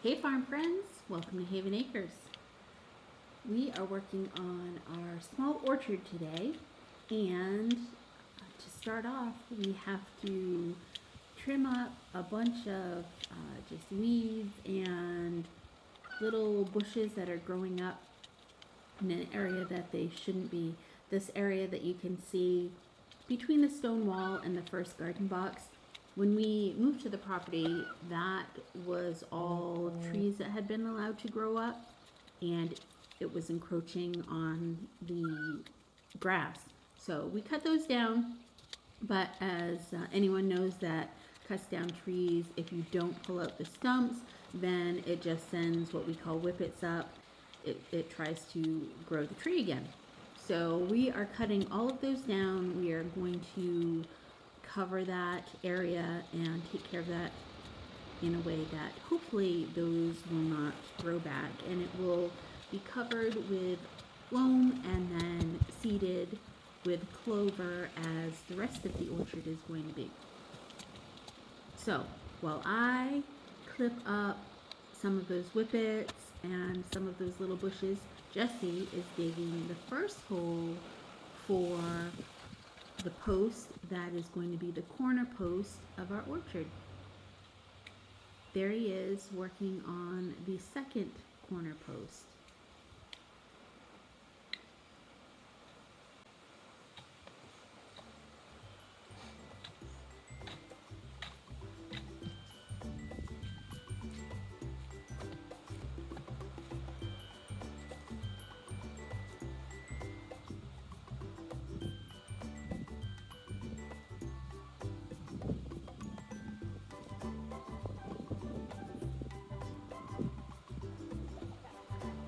Hey farm friends, welcome to Haven Acres. We are working on our small orchard today, and to start off we have to trim up a bunch of just weeds and little bushes that are growing up in an area that they shouldn't be. This area that you can see between the stone wall and the first garden box. When we moved to the property, that was all trees that had been allowed to grow up, and it was encroaching on the grass. So we cut those down, but as anyone knows that cuts down trees, if you don't pull out the stumps, then it just sends what we call whippets up. It tries to grow the tree again. So we are cutting all of those down. We are going to cover that area and take care of that in a way that hopefully those will not grow back, and it will be covered with loam and then seeded with clover as the rest of the orchard is going to be. So while I clip up some of those whippets and some of those little bushes, Jesse is digging the first hole for the post that is going to be the corner post of our orchard. There he is working on the second corner post.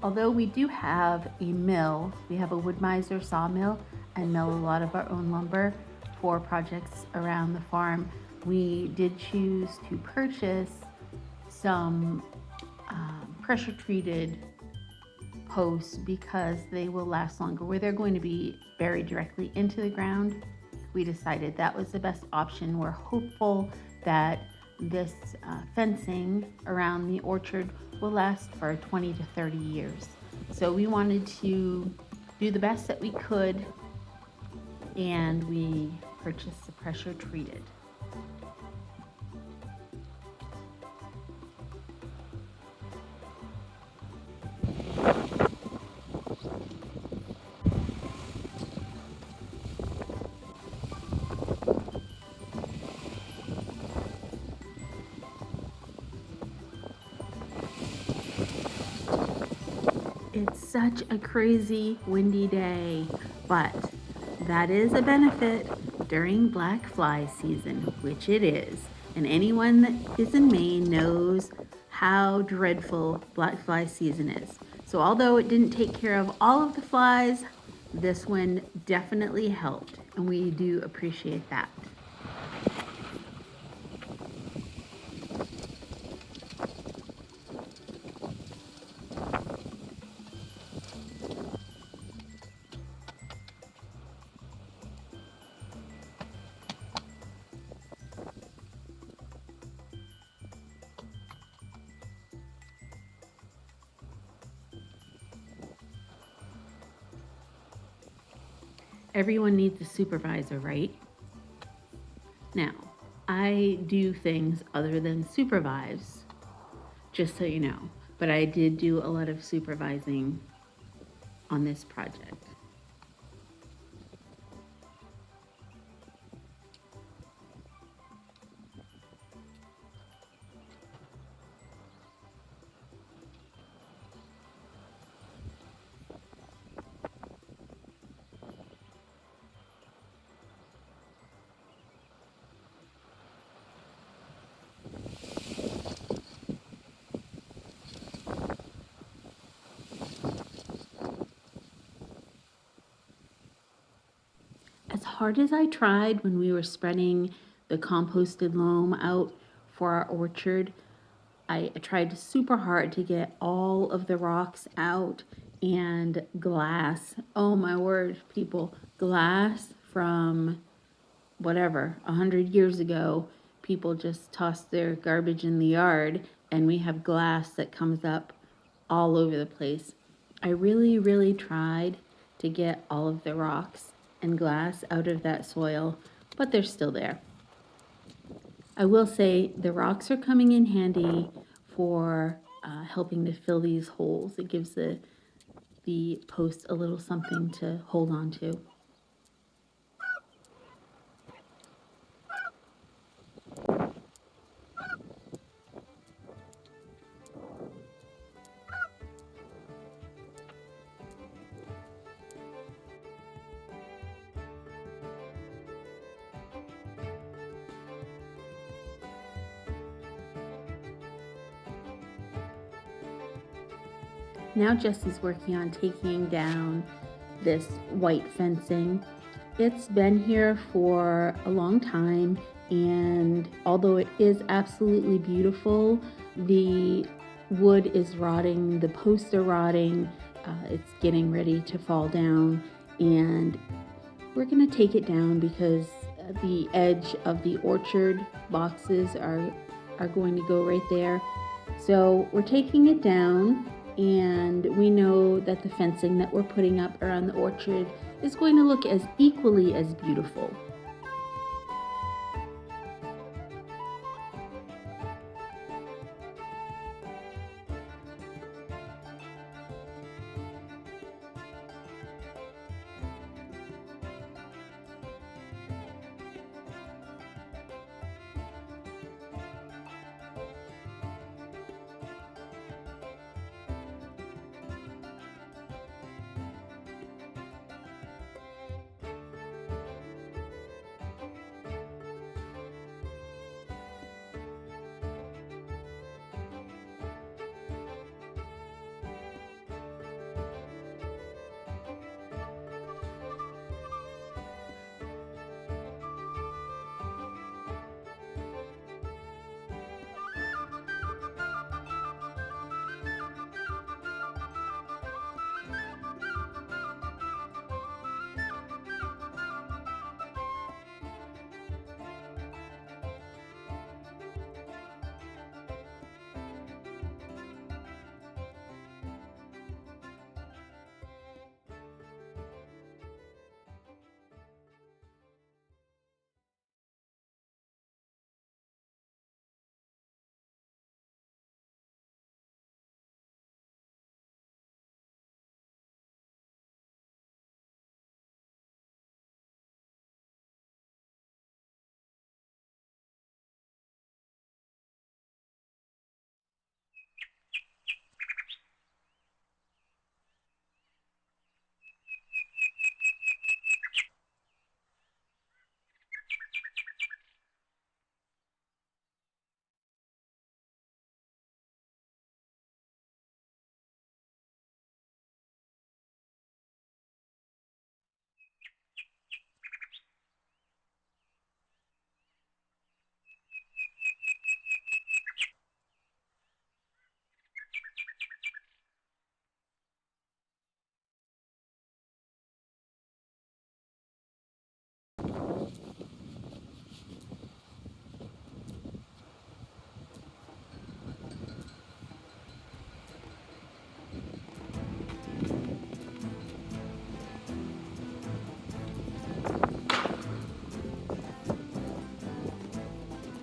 Although we do have a mill, we have a Wood-Mizer sawmill and mill a lot of our own lumber for projects around the farm, we did choose to purchase some pressure treated posts because they will last longer. Where they're going to be buried directly into the ground, we decided that was the best option. We're hopeful that this fencing around the orchard will last for 20 to 30 years. So we wanted to do the best that we could, and we purchased the pressure treated. It's such a crazy windy day, but that is a benefit during black fly season, which it is. And anyone that is in Maine knows how dreadful black fly season is. So although it didn't take care of all of the flies, this one definitely helped, and we do appreciate that. Everyone needs a supervisor, right? Now, I do things other than supervise, just so you know, but I did do a lot of supervising on this project. As hard as I tried when we were spreading the composted loam out for our orchard, I tried super hard to get all of the rocks out and glass. Oh my word, people, glass from whatever, 100 years ago. People just tossed their garbage in the yard, and we have glass that comes up all over the place. I really tried to get all of the rocks and glass out of that soil, but they're still there. I will say the rocks are coming in handy for helping to fill these holes. It gives the post a little something to hold on to. Now Jesse's working on taking down this white fencing. It's been here for a long time, and although it is absolutely beautiful, the wood is rotting, the posts are rotting, it's getting ready to fall down, and we're going to take it down because the edge of the orchard boxes are going to go right there. So we're taking it down, and we know that the fencing that we're putting up around the orchard is going to look as equally as beautiful.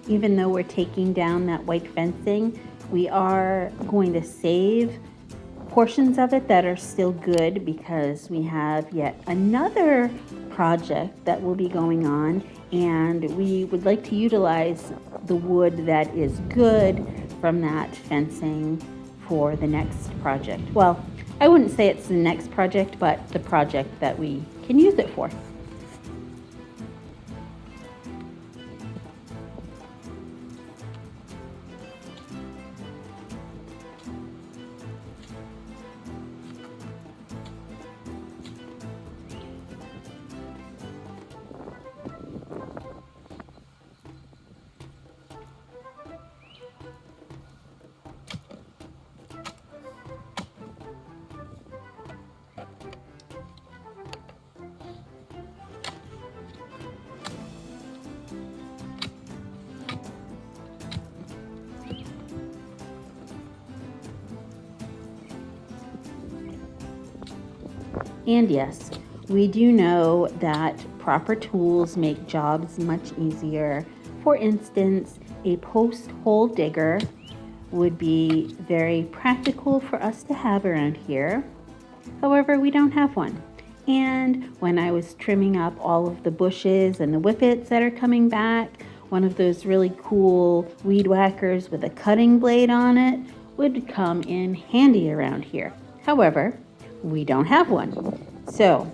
Even though we're taking down that white fencing, we are going to save portions of it that are still good because we have yet another project that will be going on, and we would like to utilize the wood that is good from that fencing for the next project. Well, I wouldn't say it's the next project, but the project that we can use it for. And yes, we do know that proper tools make jobs much easier. For instance, a post hole digger would be very practical for us to have around here. However, we don't have one. And when I was trimming up all of the bushes and the whippets that are coming back, one of those really cool weed whackers with a cutting blade on it would come in handy around here. However, we don't have one. So,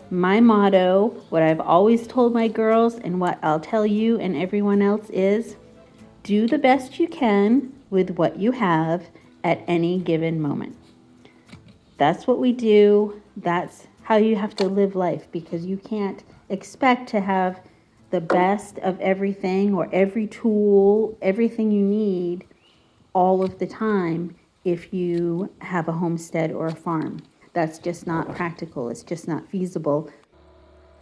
my motto, what I've always told my girls and what I'll tell you and everyone else is, do the best you can with what you have at any given moment. That's what we do. That's how you have to live life, because you can't expect to have the best of everything or every tool, everything you need all of the time if you have a homestead or a farm. That's just not practical. It's just not feasible.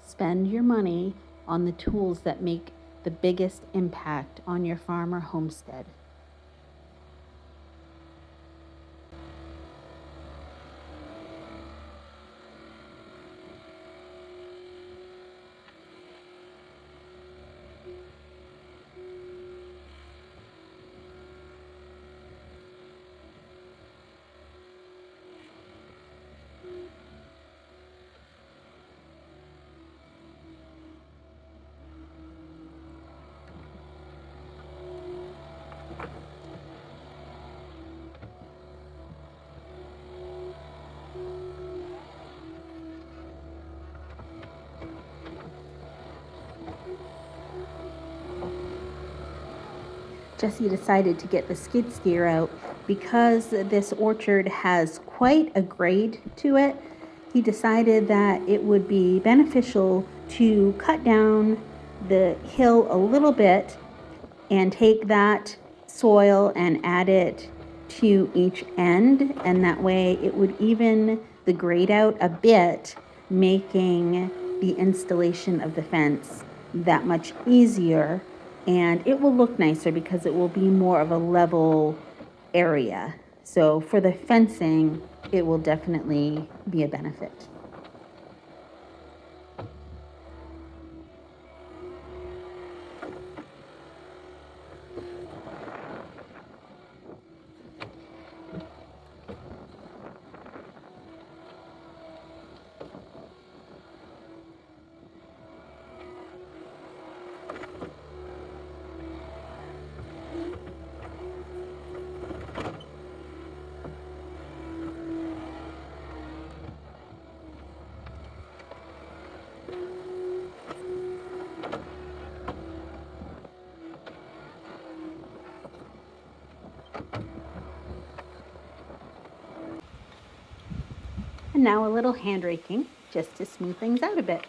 Spend your money on the tools that make the biggest impact on your farm or homestead. Jesse decided to get the skid steer out because this orchard has quite a grade to it. He decided that it would be beneficial to cut down the hill a little bit and take that soil and add it to each end, and that way it would even the grade out a bit, making the installation of the fence that much easier, and it will look nicer because it will be more of a level area. So for the fencing, it will definitely be a benefit. And now a little hand raking just to smooth things out a bit.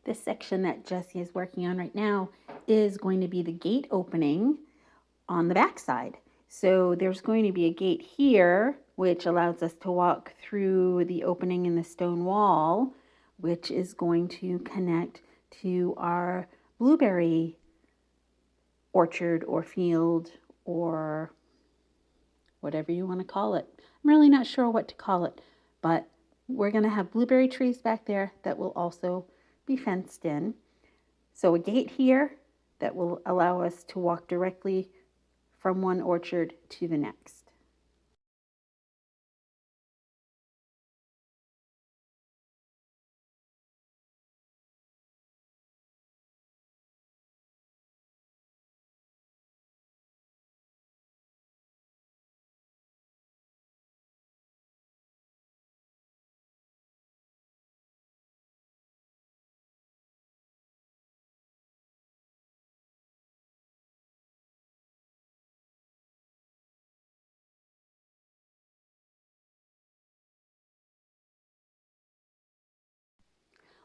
This section that Jessie is working on right now is going to be the gate opening on the back side. So there's going to be a gate here, which allows us to walk through the opening in the stone wall, which is going to connect to our blueberry orchard or field or whatever you want to call it. I'm really not sure what to call it, but we're going to have blueberry trees back there that will also be fenced in. So a gate here that will allow us to walk directly from one orchard to the next.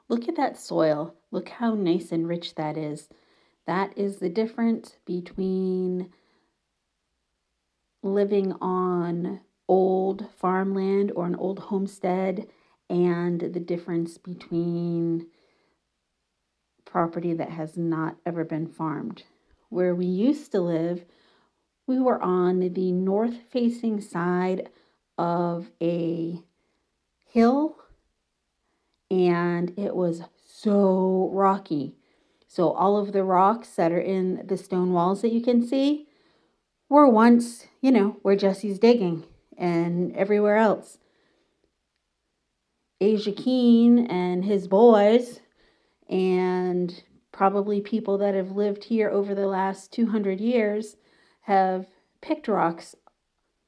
Look at that soil. Look how nice and rich that is. That is the difference between living on old farmland or an old homestead and the difference between property that has not ever been farmed. Where we used to live, we were on the north facing side of a hill and it was so rocky. So all of the rocks that are in the stone walls that you can see were once, where Jesse's digging and everywhere else. Asia Keen and his boys and probably people that have lived here over the last 200 years have picked rocks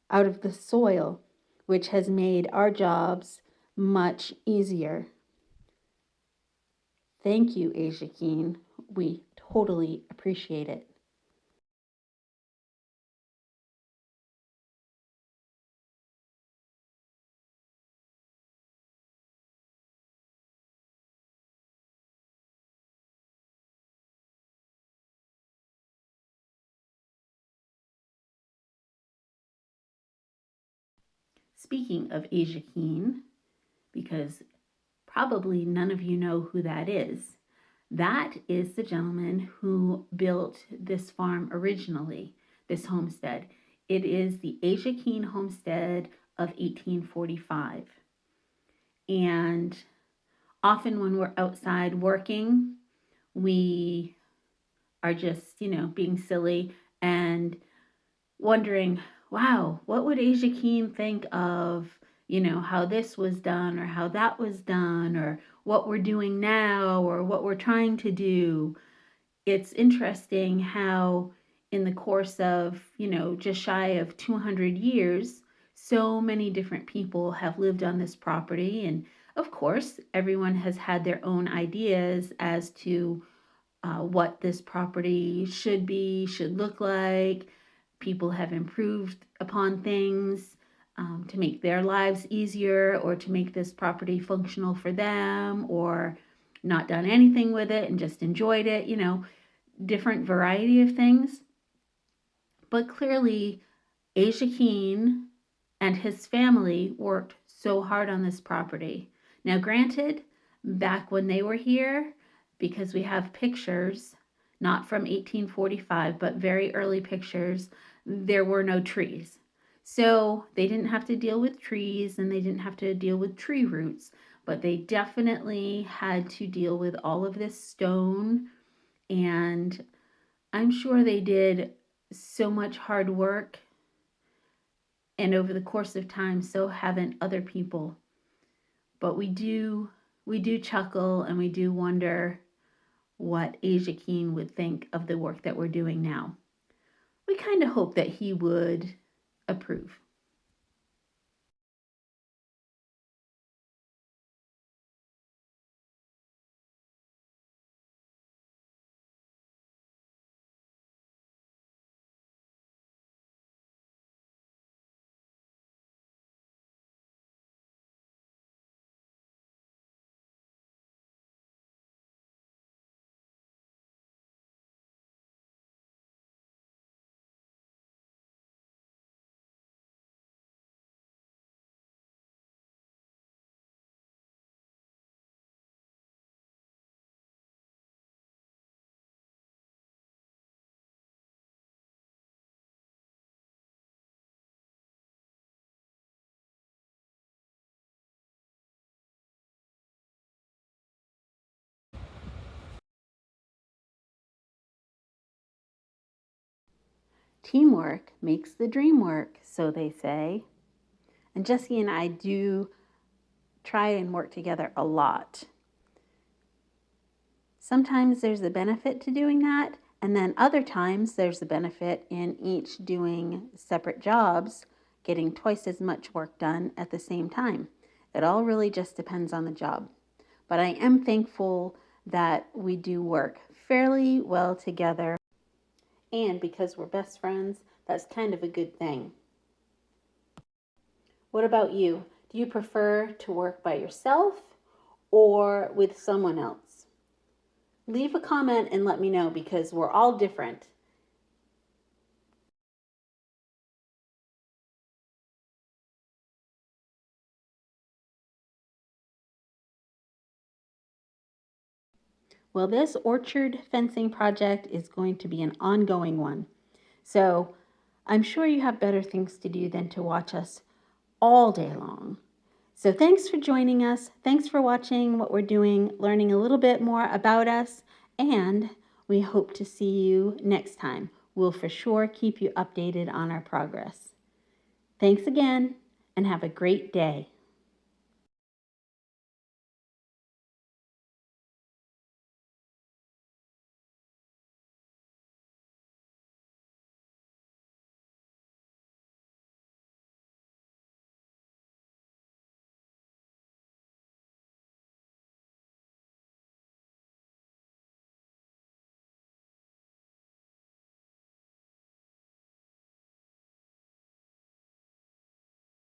out of the soil, which has made our jobs much easier. Thank you, Asia Keen. We totally appreciate it. Speaking of Asia Keen, because probably none of you know who that is, that is the gentleman who built this farm originally, this homestead. It is the Asia Keen homestead of 1845. And often when we're outside working, we are just, being silly and wondering, wow, what would Asia Keen think of, how this was done or how that was done or what we're doing now or what we're trying to do. It's interesting how in the course of, just shy of 200 years, so many different people have lived on this property. And of course, everyone has had their own ideas as to what this property should look like. People have improved upon things to make their lives easier or to make this property functional for them or not done anything with it and just enjoyed it, different variety of things. But clearly, Asia Keen and his family worked so hard on this property. Now, granted, back when they were here, because we have pictures, not from 1845, but very early pictures, there were no trees. So they didn't have to deal with trees and they didn't have to deal with tree roots, but they definitely had to deal with all of this stone. And I'm sure they did so much hard work, and over the course of time, so haven't other people. But we do chuckle and we do wonder what Asia Keen would think of the work that we're doing now. We kind of hope that he would approve. Teamwork makes the dream work, so they say. And Jesse and I do try and work together a lot. Sometimes there's a benefit to doing that, and then other times there's a benefit in each doing separate jobs, getting twice as much work done at the same time. It all really just depends on the job. But I am thankful that we do work fairly well together, and because we're best friends, that's kind of a good thing. What about you? Do you prefer to work by yourself or with someone else? Leave a comment and let me know, because we're all different. Well, this orchard fencing project is going to be an ongoing one. So I'm sure you have better things to do than to watch us all day long. So thanks for joining us. Thanks for watching what we're doing, learning a little bit more about us, and we hope to see you next time. We'll for sure keep you updated on our progress. Thanks again, and have a great day.